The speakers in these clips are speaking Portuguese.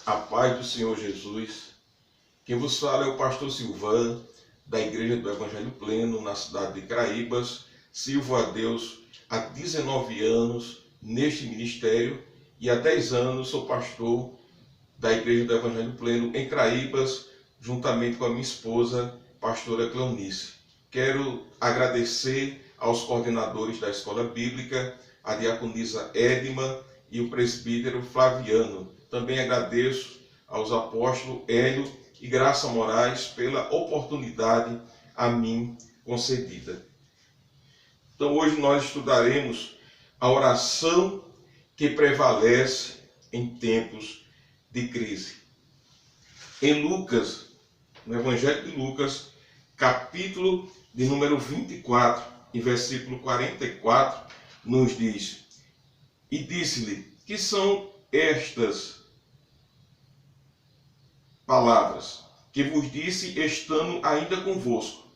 A paz do Senhor Jesus. Quem vos fala é o pastor Silvan, da Igreja do Evangelho Pleno, na cidade de Caraíbas. Sirvo a Deus há 19 anos neste ministério e há 10 anos sou pastor da Igreja do Evangelho Pleno em Caraíbas, juntamente com a minha esposa, pastora Cleonice. Quero agradecer aos coordenadores da Escola Bíblica, a diaconisa Edma e o presbítero Flaviano. Também agradeço aos apóstolos Hélio e Graça Moraes pela oportunidade a mim concedida. Então hoje nós estudaremos a oração que prevalece em tempos de crise. Em Lucas, no Evangelho de Lucas, capítulo de número 24, e versículo 44, nos diz: E disse-lhe, que são estas palavras que vos disse estando ainda convosco?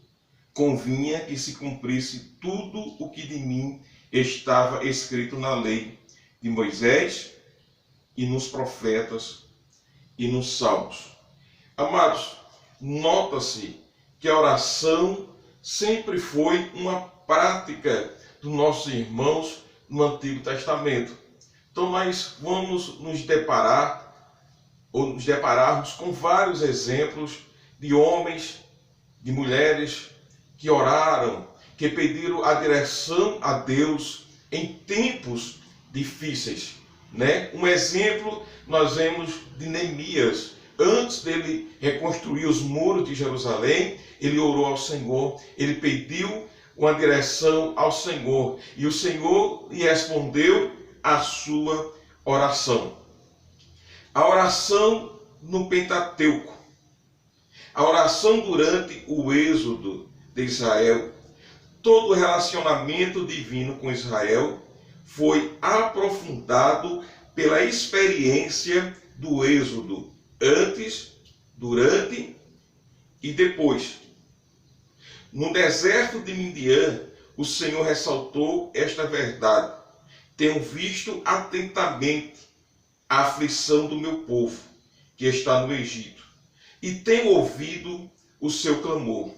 Convinha que se cumprisse tudo o que de mim estava escrito na lei de Moisés e nos profetas e nos salmos. Amados, nota-se que a oração sempre foi uma prática dos nossos irmãos no Antigo Testamento. Então nós vamos nos depararmos com vários exemplos de homens, de mulheres que oraram, que pediram a direção a Deus em tempos difíceis, né? Um exemplo nós vemos de Neemias. Antes dele reconstruir os muros de Jerusalém, ele orou ao Senhor, ele pediu uma direção ao Senhor, e o Senhor lhe respondeu a sua oração. A oração no Pentateuco, a oração durante o êxodo de Israel, todo o relacionamento divino com Israel foi aprofundado pela experiência do êxodo, antes, durante e depois. No deserto de Midian, o Senhor ressaltou esta verdade: tenho visto atentamente a aflição do meu povo, que está no Egito, e tenho ouvido o seu clamor,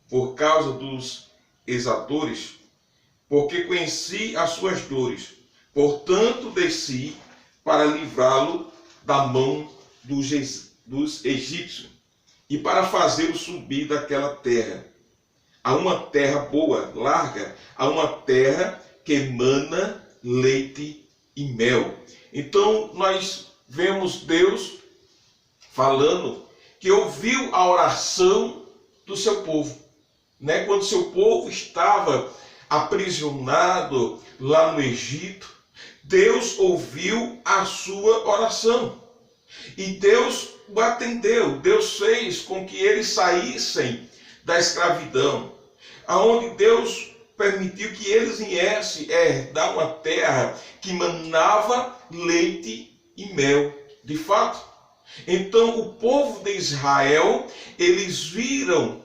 por causa dos exatores, porque conheci as suas dores, portanto desci para livrá-lo da mão dos egípcios, e para fazê-lo subir daquela terra, a uma terra boa, larga, a uma terra que emana leite e mel. Então nós vemos Deus falando que ouviu a oração do seu povo, né? Quando seu povo estava aprisionado lá no Egito, Deus ouviu a sua oração e Deus o atendeu. Deus fez com que eles saíssem da escravidão, aonde Deus permitiu que eles viessem herdar uma terra que manava leite e mel, de fato. Então o povo de Israel, eles viram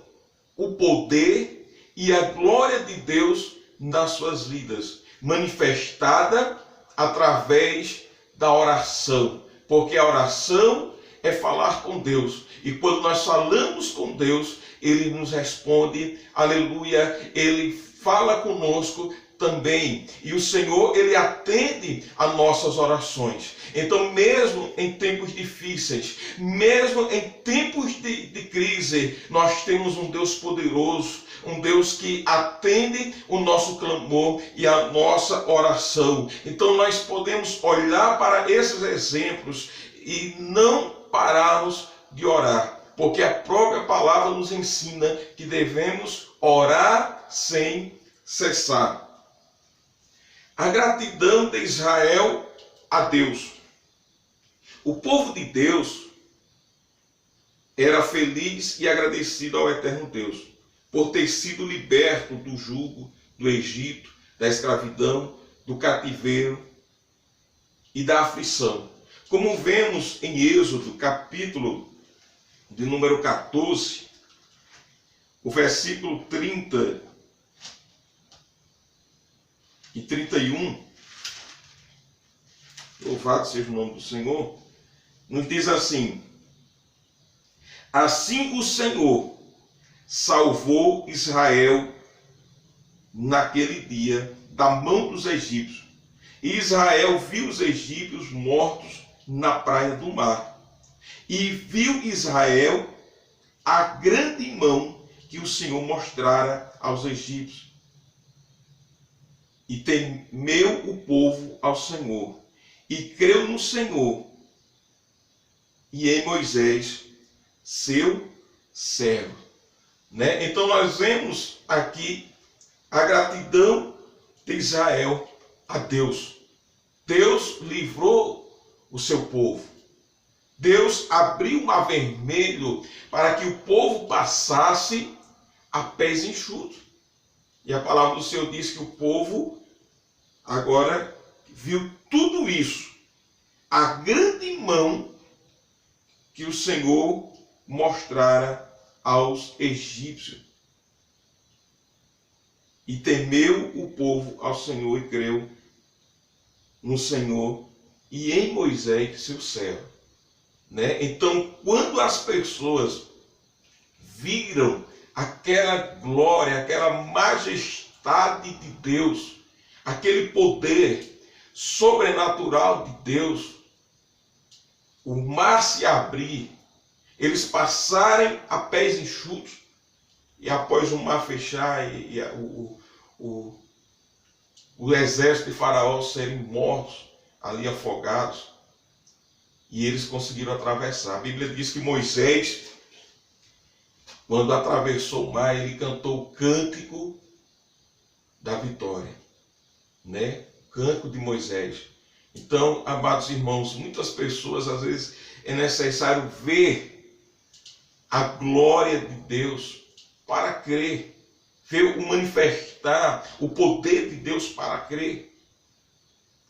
o poder e a glória de Deus nas suas vidas, manifestada através da oração, porque a oração é falar com Deus, e quando nós falamos com Deus, Ele nos responde, aleluia, Ele fala conosco também, e o Senhor, Ele atende a nossas orações. Então mesmo em tempos difíceis, mesmo em tempos de crise, nós temos um Deus poderoso, um Deus que atende o nosso clamor e a nossa oração. Então nós podemos olhar para esses exemplos e não pararmos de orar, porque a própria palavra nos ensina que devemos orar sem cessar. A gratidão de Israel a Deus. O povo de Deus era feliz e agradecido ao eterno Deus por ter sido liberto do jugo do Egito, da escravidão, do cativeiro e da aflição. Como vemos em Êxodo, capítulo de número 14, o versículo 30 e 31, louvado seja o nome do Senhor, nos diz assim: assim o Senhor salvou Israel naquele dia da mão dos egípcios. E Israel viu os egípcios mortos na praia do mar. E viu Israel a grande mão que o Senhor mostrara aos egípcios. E temeu o povo ao Senhor, e creu no Senhor e em Moisés, seu servo. Né? Então nós vemos aqui a gratidão de Israel a Deus. Deus livrou o seu povo. Deus abriu o mar vermelho para que o povo passasse a pés enxutos. E a palavra do Senhor diz que o povo agora viu tudo isso. A grande mão que o Senhor mostrara aos egípcios. E temeu o povo ao Senhor e creu no Senhor e em Moisés, seu servo. Né? Então, quando as pessoas viram aquela glória, aquela majestade de Deus, aquele poder sobrenatural de Deus, o mar se abrir, eles passarem a pés enxutos, e após o mar fechar e o exército de Faraó serem mortos, ali afogados, e eles conseguiram atravessar. A Bíblia diz que Moisés, quando atravessou o mar, ele cantou o cântico da vitória, né? O cântico de Moisés. Então, amados irmãos, muitas pessoas, às vezes, é necessário ver a glória de Deus para crer, ver o manifestar o poder de Deus para crer.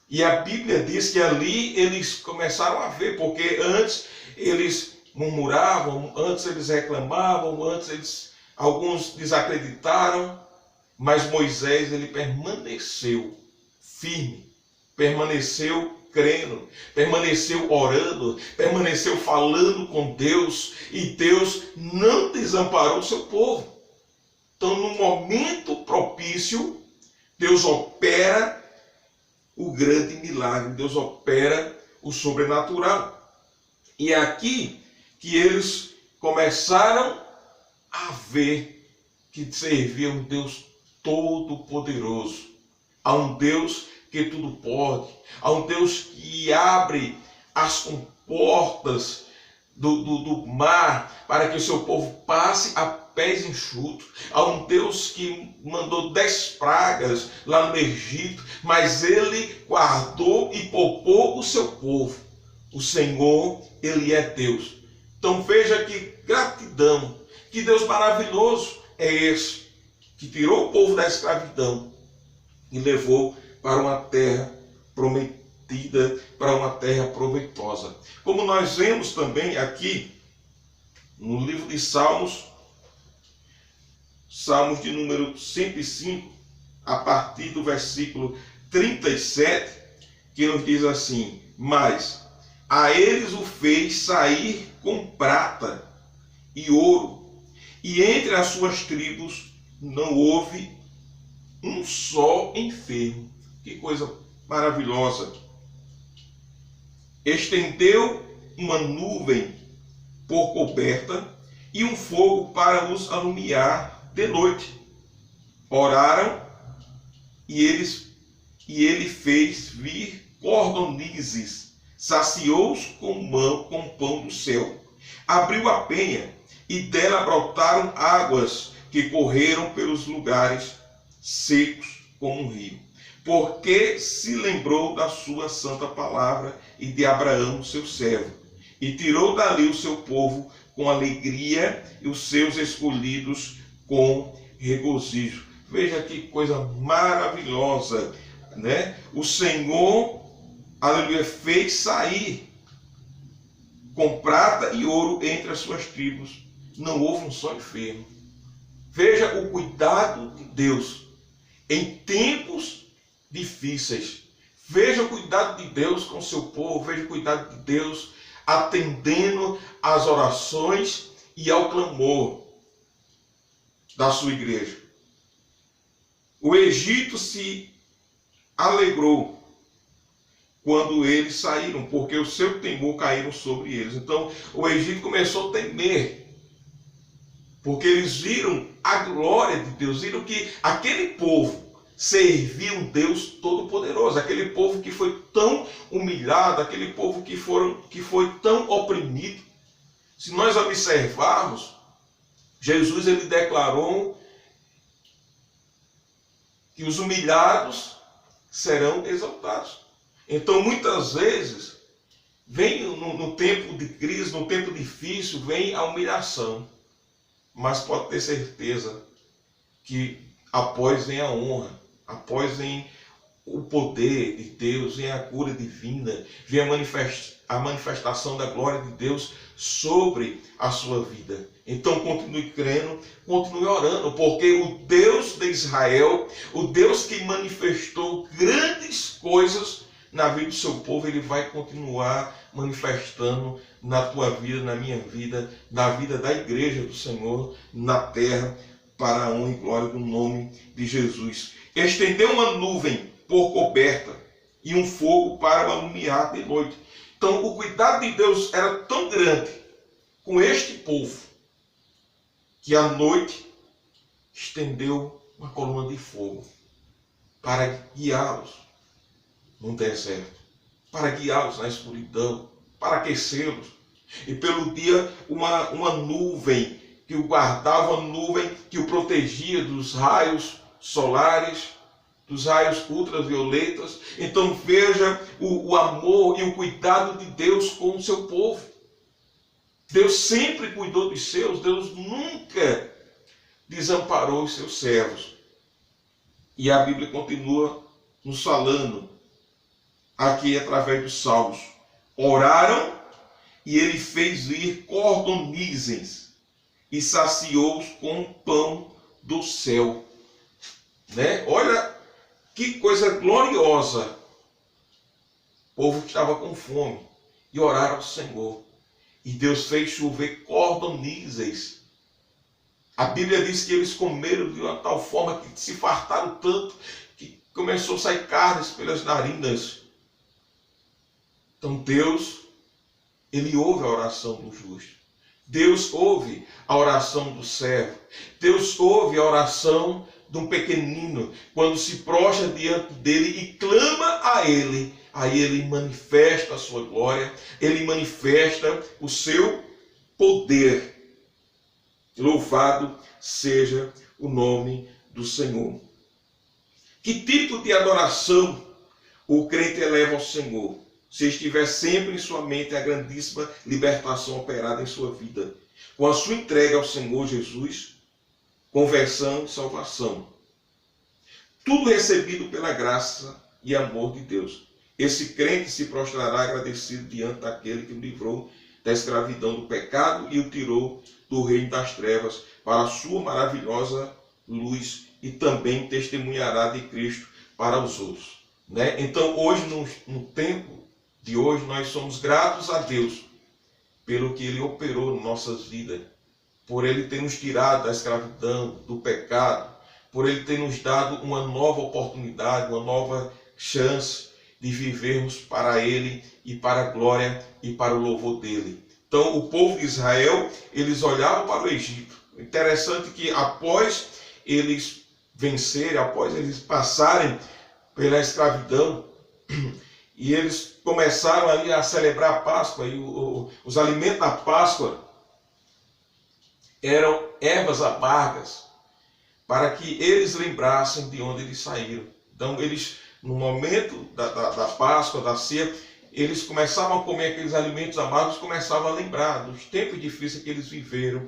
E a Bíblia diz que ali eles começaram a ver, porque antes eles murmuravam, antes eles reclamavam, alguns desacreditaram, mas Moisés, ele permaneceu firme, permaneceu crendo, permaneceu orando, permaneceu falando com Deus, e Deus não desamparou o seu povo. Então, no momento propício, Deus opera o grande milagre, Deus opera o sobrenatural. E é aqui que eles começaram a ver que servia um Deus todo-poderoso, a um Deus que tudo pode, a um Deus que abre as comportas do mar para que o seu povo passe a pés enxutos, a um Deus que mandou 10 pragas lá no Egito, mas ele guardou e poupou o seu povo. O Senhor, ele é Deus. Então veja que gratidão, que Deus maravilhoso é esse, que tirou o povo da escravidão e levou para uma terra prometida, para uma terra proveitosa. Como nós vemos também aqui no livro de Salmos, Salmos de número 105, a partir do versículo 37, que nos diz assim: mas a eles o fez sair com prata e ouro, e entre as suas tribos não houve um só enfermo. Que coisa maravilhosa! Estendeu uma nuvem por coberta e um fogo para os alumiar de noite. Oraram e ele fez vir cordonizes, saciou-os com pão do céu. Abriu a penha e dela brotaram águas que correram pelos lugares secos como um rio. Porque se lembrou da sua santa palavra e de Abraão, seu servo, e tirou dali o seu povo com alegria e os seus escolhidos com regozijo. Veja que coisa maravilhosa, né? O Senhor, aleluia, fez sair com prata e ouro entre as suas tribos. Não houve um só enfermo. Veja o cuidado de Deus em tempos difíceis. Veja o cuidado de Deus com o seu povo. Veja o cuidado de Deus, atendendo às orações e ao clamor da sua igreja. O Egito se alegrou quando eles saíram, porque o seu temor caíram sobre eles. Então o Egito começou a temer, porque eles viram a glória de Deus, viram que aquele povo servia um Deus todo-poderoso, aquele povo que foi tão humilhado, aquele povo que foi tão oprimido. Se nós observarmos, Jesus ele declarou que os humilhados serão exaltados. Então, muitas vezes, vem no tempo de crise, no tempo difícil, vem a humilhação. Mas pode ter certeza que após vem a honra, após vem o poder de Deus, vem a cura divina, vem a manifestação da glória de Deus sobre a sua vida. Então continue crendo, continue orando, porque o Deus de Israel, o Deus que manifestou grandes coisas na vida do seu povo, ele vai continuar manifestando na tua vida, na minha vida, na vida da igreja do Senhor, na terra, para a honra e glória do nome de Jesus. Estendeu uma nuvem por coberta e um fogo para o alumiar de noite. Então o cuidado de Deus era tão grande com este povo, que à noite estendeu uma coluna de fogo para guiá-los no deserto, para guiá-los na escuridão, para aquecê-los. E pelo dia uma nuvem que o guardava, uma nuvem que o protegia dos raios solares, dos raios ultravioletas. Então veja o amor e o cuidado de Deus com o seu povo. Deus sempre cuidou dos seus, Deus nunca desamparou os seus servos. E a Bíblia continua nos falando aqui através dos Salmos. Oraram e ele fez vir cordonizes e saciou-os com pão do céu. Né? Olha que coisa gloriosa. O povo que estava com fome e oraram ao Senhor. E Deus fez chover cordonizes. A Bíblia diz que eles comeram de uma tal forma que se fartaram tanto que começou a sair carnes pelas narinas. Então Deus, ele ouve a oração do justo. Deus ouve a oração do servo. Deus ouve a oração de um pequenino quando se prostra diante dele e clama a ele. Aí ele manifesta a sua glória, ele manifesta o seu poder. Louvado seja o nome do Senhor. Que tipo de adoração o crente eleva ao Senhor? Se estiver sempre em sua mente a grandíssima libertação operada em sua vida, com a sua entrega ao Senhor Jesus, conversão e salvação. Tudo recebido pela graça e amor de Deus. Esse crente se prostrará agradecido diante daquele que o livrou da escravidão do pecado e o tirou do reino das trevas para a sua maravilhosa luz, e também testemunhará de Cristo para os outros. Né? Então hoje, no tempo de hoje, nós somos gratos a Deus pelo que Ele operou em nossas vidas, por Ele ter nos tirado da escravidão, do pecado, por Ele ter nos dado uma nova oportunidade, uma nova chance de vivermos para Ele e para a glória e para o louvor dEle. Então o povo de Israel, eles olhavam para o Egito. Interessante que após eles vencerem, após eles passarem pela escravidão, e eles começaram ali a celebrar a Páscoa, e os alimentos da Páscoa eram ervas amargas, para que eles lembrassem de onde eles saíram. Então eles, no momento da Páscoa, da ceia, eles começavam a comer aqueles alimentos amargos, começavam a lembrar dos tempos difíceis que eles viveram,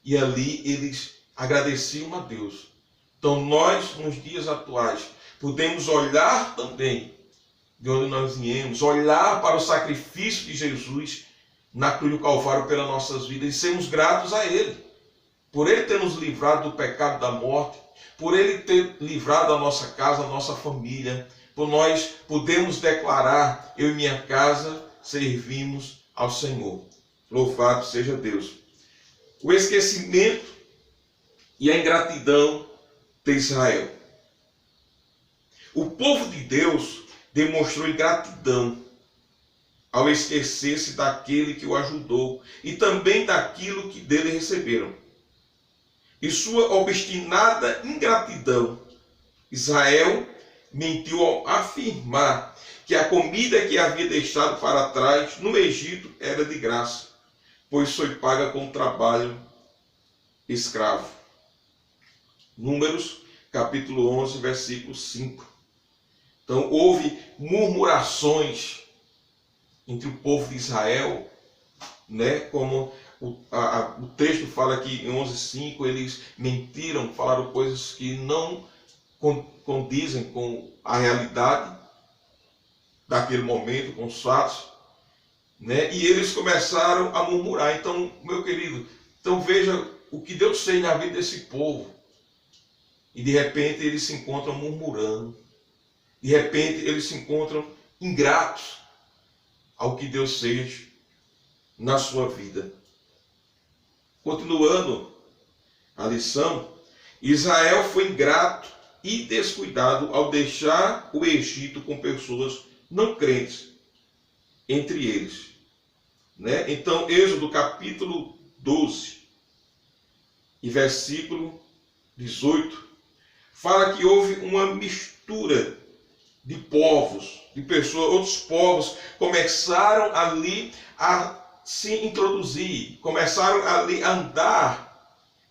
e ali eles agradeciam a Deus. Então nós, nos dias atuais, podemos olhar também de onde nós viemos, olhar para o sacrifício de Jesus na cruz do Calvário pelas nossas vidas e sermos gratos a Ele, por Ele ter nos livrado do pecado da morte, por Ele ter livrado a nossa casa, a nossa família, por nós podermos declarar: eu e minha casa servimos ao Senhor. Louvado seja Deus. O esquecimento e a ingratidão de Israel. O povo de Deus demonstrou ingratidão ao esquecer-se daquele que o ajudou e também daquilo que dele receberam. E sua obstinada ingratidão, Israel mentiu ao afirmar que a comida que havia deixado para trás no Egito era de graça, pois foi paga com trabalho escravo. Números, capítulo 11, versículo 5. Então, houve murmurações entre o povo de Israel, né? Como o texto fala aqui em 11:5, eles mentiram, falaram coisas que não condizem com a realidade daquele momento, com os fatos, né? E eles começaram a murmurar. Então, meu querido, então veja o que Deus fez na vida desse povo. E de repente eles se encontram murmurando. De repente eles se encontram ingratos ao que Deus fez na sua vida. Continuando a lição, Israel foi ingrato e descuidado ao deixar o Egito com pessoas não crentes entre eles, né? Então, Êxodo capítulo 12 e versículo 18 fala que houve uma mistura de povos, de pessoas, outros povos começaram ali a se introduzir, começaram ali a andar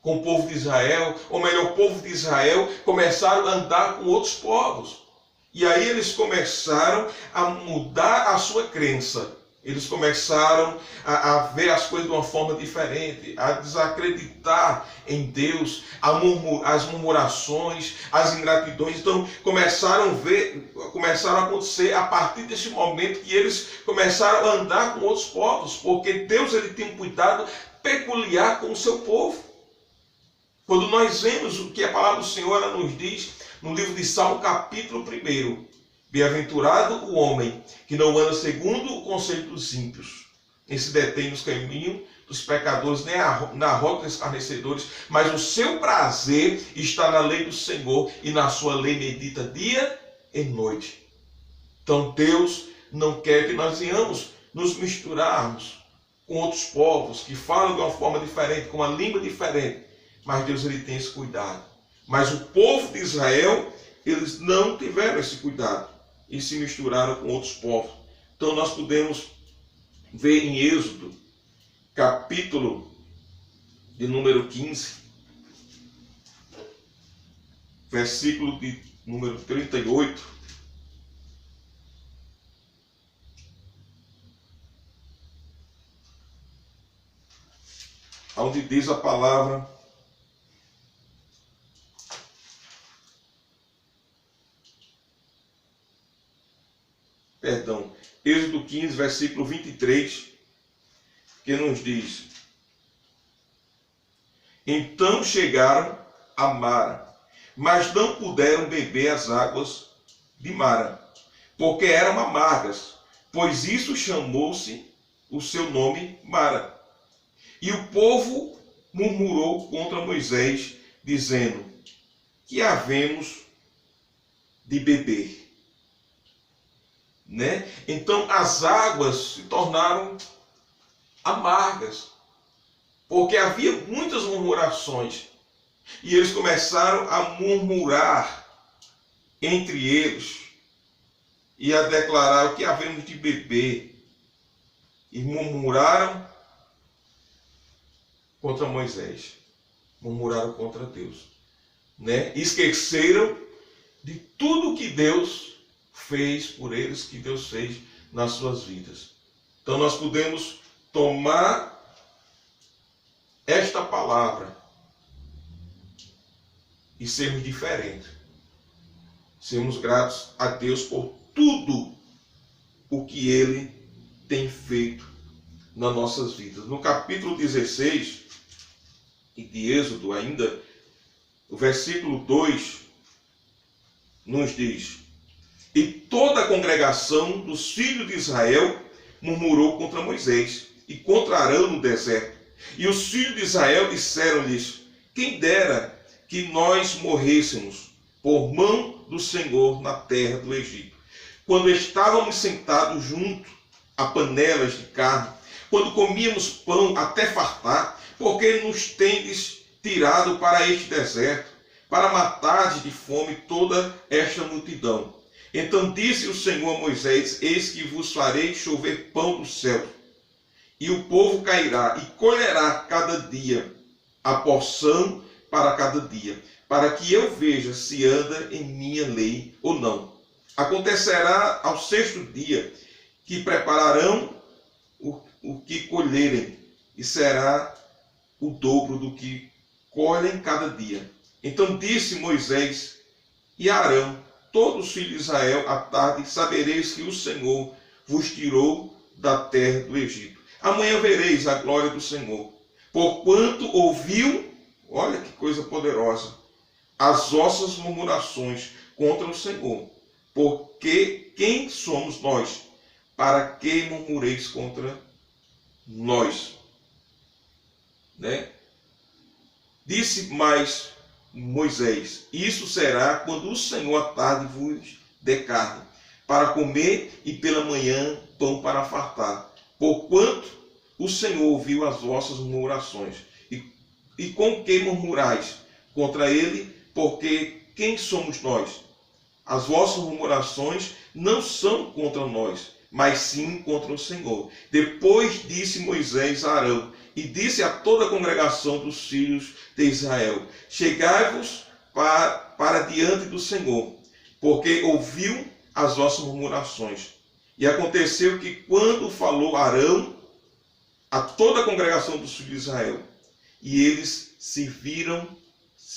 com o povo de Israel, ou melhor, o povo de Israel começaram a andar com outros povos. E aí eles começaram a mudar a sua crença. Eles começaram a ver as coisas de uma forma diferente, a desacreditar em Deus, as murmurações, as ingratidões. Então começaram a acontecer a partir desse momento que eles começaram a andar com outros povos, porque Deus ele tem um cuidado peculiar com o seu povo. Quando nós vemos o que a palavra do Senhor ela nos diz no livro de Salmo capítulo 1, bem-aventurado o homem que não anda segundo o conselho dos ímpios, nem se detém nos caminhos dos pecadores, nem na roda dos escarnecedores, mas o seu prazer está na lei do Senhor e na sua lei medita dia e noite. Então Deus não quer que nós venhamos nos misturarmos com outros povos que falam de uma forma diferente, com uma língua diferente, mas Deus ele tem esse cuidado. Mas o povo de Israel, eles não tiveram esse cuidado e se misturaram com outros povos. Então nós podemos ver em Êxodo, capítulo de número 15, versículo de número 38, onde diz a palavra: Êxodo 15, versículo 23, que nos diz: então chegaram a Mara, mas não puderam beber as águas de Mara, porque eram amargas, pois isso chamou-se o seu nome Mara. E o povo murmurou contra Moisés, dizendo: que havemos de beber? Né? Então as águas se tornaram amargas, porque havia muitas murmurações, e eles começaram a murmurar entre eles e a declarar: o que havemos de beber? E murmuraram contra Moisés, murmuraram contra Deus, né? Esqueceram de tudo que Deus fez por eles, que Deus fez nas suas vidas. Então nós podemos tomar esta palavra e sermos diferentes. Sermos gratos a Deus por tudo o que Ele tem feito nas nossas vidas. No capítulo 16 de Êxodo ainda, o versículo 2 nos diz: e toda a congregação dos filhos de Israel murmurou contra Moisés e contra Arão no deserto. E os filhos de Israel disseram-lhes: quem dera que nós morrêssemos por mão do Senhor na terra do Egito, quando estávamos sentados junto a panelas de carne, quando comíamos pão até fartar, porque nos tendes tirado para este deserto, para matar de fome toda esta multidão. Então disse o Senhor a Moisés: eis que vos farei chover pão do céu, e o povo cairá e colherá cada dia a porção para cada dia, para que eu veja se anda em minha lei ou não. Acontecerá ao sexto dia que prepararão o que colherem, e será o dobro do que colhem cada dia. Então disse Moisés e Arão, todos os filhos de Israel, à tarde sabereis que o Senhor vos tirou da terra do Egito. Amanhã vereis a glória do Senhor, porquanto ouviu, olha que coisa poderosa, as vossas murmurações contra o Senhor. Porque quem somos nós, para que murmureis contra nós? Disse mais Moisés: isso será quando o Senhor à tarde vos der carne para comer, e pela manhã pão para fartar. Porquanto o Senhor ouviu as vossas murmurações. E com que murmurais contra ele? Porque quem somos nós? As vossas murmurações não são contra nós, mas sim contra o Senhor. Depois disse Moisés a Arão, e disse a toda a congregação dos filhos de Israel: chegai-vos para diante do Senhor, porque ouviu as vossas murmurações. E aconteceu que, quando falou Arão a toda a congregação dos filhos de Israel, e eles se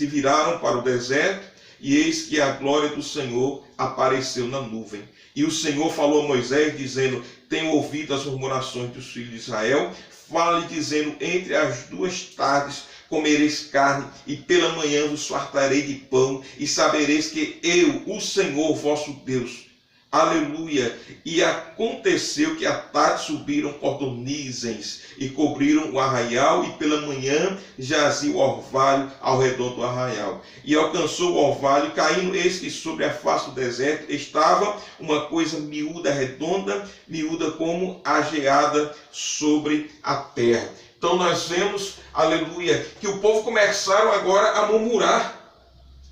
viraram para o deserto, e eis que a glória do Senhor apareceu na nuvem. E o Senhor falou a Moisés, dizendo: tenho ouvido as murmurações dos filhos de Israel. Fala-lhe, dizendo: entre as duas tardes comereis carne, e pela manhã vos fartarei de pão, e sabereis que eu, o Senhor vosso Deus. Aleluia! E aconteceu que à tarde subiram cordonizes e cobriram o arraial, e pela manhã jazia o orvalho ao redor do arraial. E alcançou o orvalho, caindo, eis que sobre a face do deserto estava uma coisa miúda, redonda, miúda como a geada sobre a terra. Então nós vemos, aleluia, que o povo começaram agora a murmurar.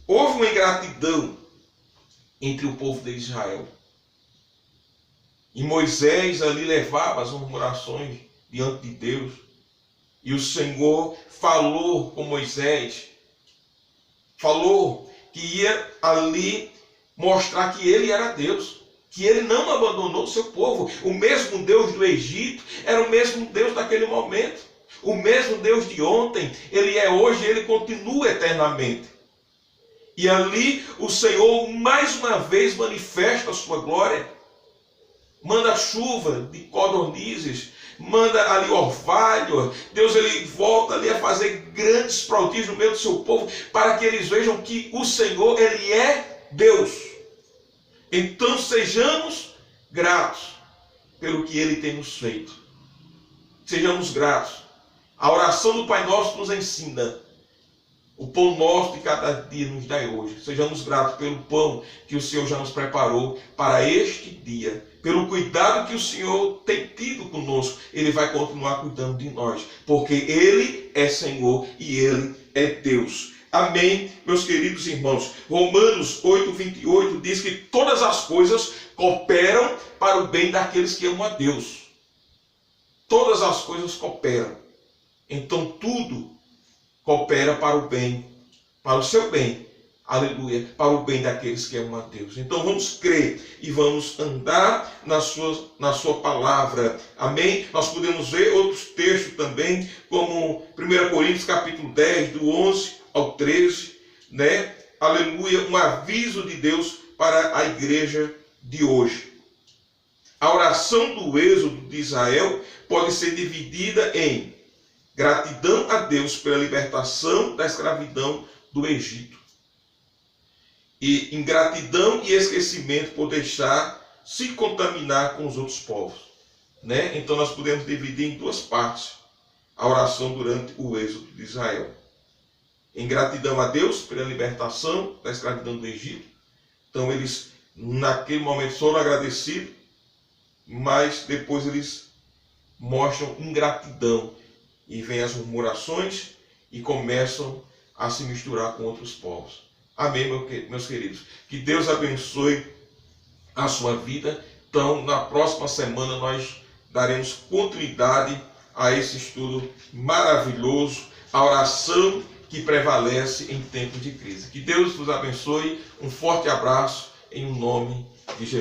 Houve uma ingratidão entre o povo de Israel. E Moisés ali levava as murmurações diante de Deus. E o Senhor falou com Moisés. Falou que ia ali mostrar que ele era Deus. Que ele não abandonou o seu povo. O mesmo Deus do Egito era o mesmo Deus daquele momento. O mesmo Deus de ontem, ele é hoje e ele continua eternamente. E ali o Senhor mais uma vez manifesta a sua glória. Manda chuva de codornizes, manda ali orvalho. Deus ele volta ali a fazer grandes prodígios no meio do seu povo, para que eles vejam que o Senhor ele é Deus. Então sejamos gratos pelo que ele tem nos feito. Sejamos gratos. A oração do Pai Nosso nos ensina: o pão nosso de cada dia nos dai hoje. Sejamos gratos pelo pão que o Senhor já nos preparou para este dia. Pelo cuidado que o Senhor tem tido conosco. Ele vai continuar cuidando de nós. Porque Ele é Senhor e Ele é Deus. Amém, meus queridos irmãos. Romanos 8:28 diz que todas as coisas cooperam para o bem daqueles que amam a Deus. Todas as coisas cooperam. Então tudo coopera para o bem, para o seu bem, aleluia, para o bem daqueles que amam a Deus. Então vamos crer e vamos andar na sua palavra, amém? Nós podemos ver outros textos também, como 1 Coríntios capítulo 10, do 11 ao 13, né? Aleluia, um aviso de Deus para a igreja de hoje. A oração do êxodo de Israel pode ser dividida em gratidão a Deus pela libertação da escravidão do Egito. E ingratidão e esquecimento por deixar se contaminar com os outros povos. né? Então nós podemos dividir em duas partes a oração durante o êxodo de Israel. Em gratidão a Deus pela libertação da escravidão do Egito. Então eles, naquele momento, foram agradecidos, mas depois eles mostram ingratidão e vêm as murmurações e começam a se misturar com outros povos. Amém, meus queridos? Que Deus abençoe a sua vida. Então, na próxima semana nós daremos continuidade a esse estudo maravilhoso, a oração que prevalece em tempos de crise. Que Deus vos abençoe. Um forte abraço em nome de Jesus.